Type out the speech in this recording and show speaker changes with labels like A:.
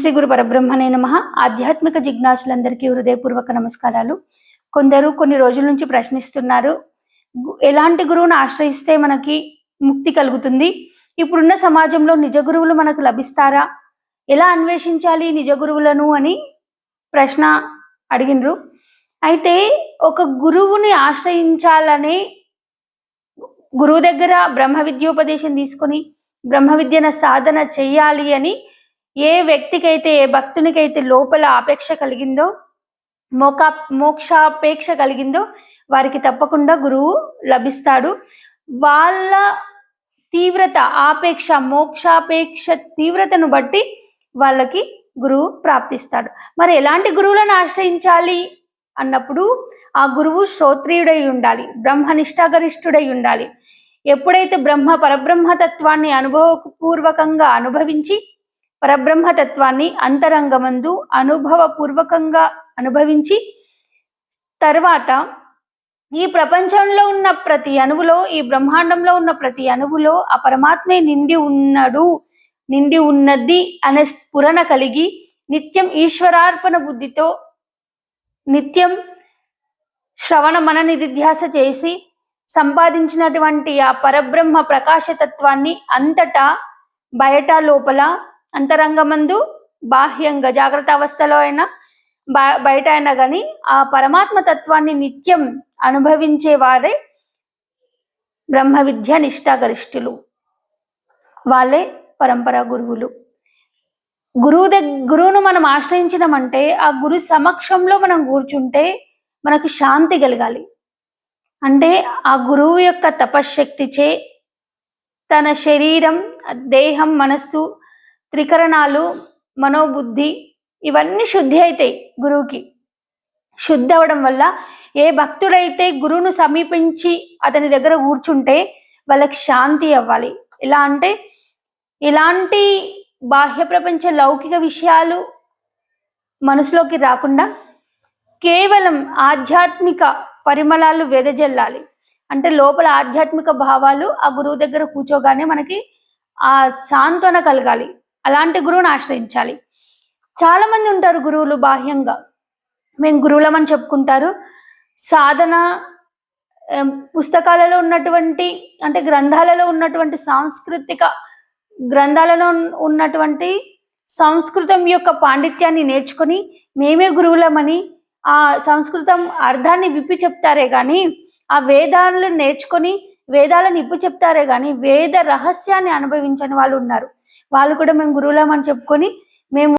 A: శ్రీ గురు పరబ్రహ్మణే నమః. ఆధ్యాత్మిక జిజ్ఞాసులందరికీ హృదయపూర్వక నమస్కారాలు. కొందరు కొన్ని రోజుల నుంచి ప్రశ్నిస్తున్నారు, ఎలాంటి గురువును ఆశ్రయిస్తే మనకి ముక్తి కలుగుతుంది, ఇప్పుడున్న సమాజంలో నిజ గురువులు మనకు లభిస్తారా, ఎలా అన్వేషించాలి నిజ గురువులను అని ప్రశ్న అడిగినరు. అయితే ఒక గురువుని ఆశ్రయించాలనే గురువు దగ్గర బ్రహ్మ విద్యోపదేశం తీసుకొని బ్రహ్మ విద్యను సాధన చెయ్యాలి అని ఏ వ్యక్తికైతే, ఏ భక్తునికైతే లోపల ఆపేక్ష కలిగిందో, మోక్షాపేక్ష కలిగిందో వారికి తప్పకుండా గురువు లభిస్తాడు. వాళ్ళ తీవ్రత, ఆపేక్ష, మోక్షాపేక్ష తీవ్రతను బట్టి వాళ్ళకి గురువు ప్రాప్తిస్తాడు. మరి ఎలాంటి గురువులను ఆశ్రయించాలి అన్నప్పుడు ఆ గురువు శ్రోత్రియుడై ఉండాలి, బ్రహ్మనిష్టాగరిష్ఠుడై ఉండాలి. ఎప్పుడైతే పరబ్రహ్మతత్వాన్ని అనుభవపూర్వకంగా అనుభవించి, పరబ్రహ్మతత్వాన్ని అంతరంగమందు అనుభవపూర్వకంగా అనుభవించి తర్వాత ఈ ప్రపంచంలో ఉన్న ప్రతి అణువులో, ఈ బ్రహ్మాండంలో ఉన్న ప్రతి అణువులో ఆ పరమాత్మే నిండి ఉన్నది అనే స్ఫురణ కలిగి నిత్యం ఈశ్వరార్పణ బుద్ధితో నిత్యం శ్రవణ మన నిధిధ్యాస చేసి సంపాదించినటువంటి ఆ పరబ్రహ్మ ప్రకాశతత్వాన్ని అంతటా, బయట, లోపల, అంతరంగమందు, బాహ్యంగా జాగ్రత్త అవస్థలో అయినా బయట అయినా కానీ ఆ పరమాత్మ తత్వాన్ని నిత్యం అనుభవించే వారే బ్రహ్మ విద్య నిష్ఠాగరిష్ఠులు. వాళ్ళే పరంపరా గురువులు. గురువును మనం ఆశ్రయించడం ఆ గురు సమక్షంలో మనం కూర్చుంటే మనకు శాంతి కలగాలి. అంటే ఆ గురువు యొక్క తపశ్శక్తిచే తన శరీరం, దేహం, మనస్సు, త్రికరణాలు, మనోబుద్ధి ఇవన్నీ శుద్ధి అవుతాయి. గురువుకి శుద్ధి అవడం వల్ల ఏ భక్తుడైతే గురువును సమీపించి అతని దగ్గర కూర్చుంటే వాళ్ళకి శాంతి అవ్వాలి. ఎలా అంటే ఎలాంటి బాహ్య ప్రపంచ లౌకిక విషయాలు మనసులోకి రాకుండా కేవలం ఆధ్యాత్మిక పరిమళాలు వెదజల్లాలి. అంటే లోపల ఆధ్యాత్మిక భావాలు ఆ గురువు దగ్గర కూర్చోగానే మనకి ఆ సాంత్వన కలగాలి. అలాంటి గురువుని ఆశ్రయించాలి. చాలా మంది ఉంటారు గురువులు బాహ్యంగా, మేము గురువులమని చెప్పుకుంటారు. సాధన పుస్తకాలలో ఉన్నటువంటి, అంటే గ్రంథాలలో ఉన్నటువంటి సాంస్కృతిక గ్రంథాలలో ఉన్నటువంటి సంస్కృతం యొక్క పాండిత్యాన్ని నేర్చుకొని మేమే గురువులమని ఆ సంస్కృతం అర్థాన్ని విప్పి చెప్తారే కానీ, ఆ వేదాలను నేర్చుకొని వేదాలను ఇప్పు చెప్తారే కానీ వేద రహస్యాన్ని అనుభవించని వాళ్ళు ఉన్నారు. వాళ్ళు కూడా మేము గురువులమని చెప్పుకొని మేము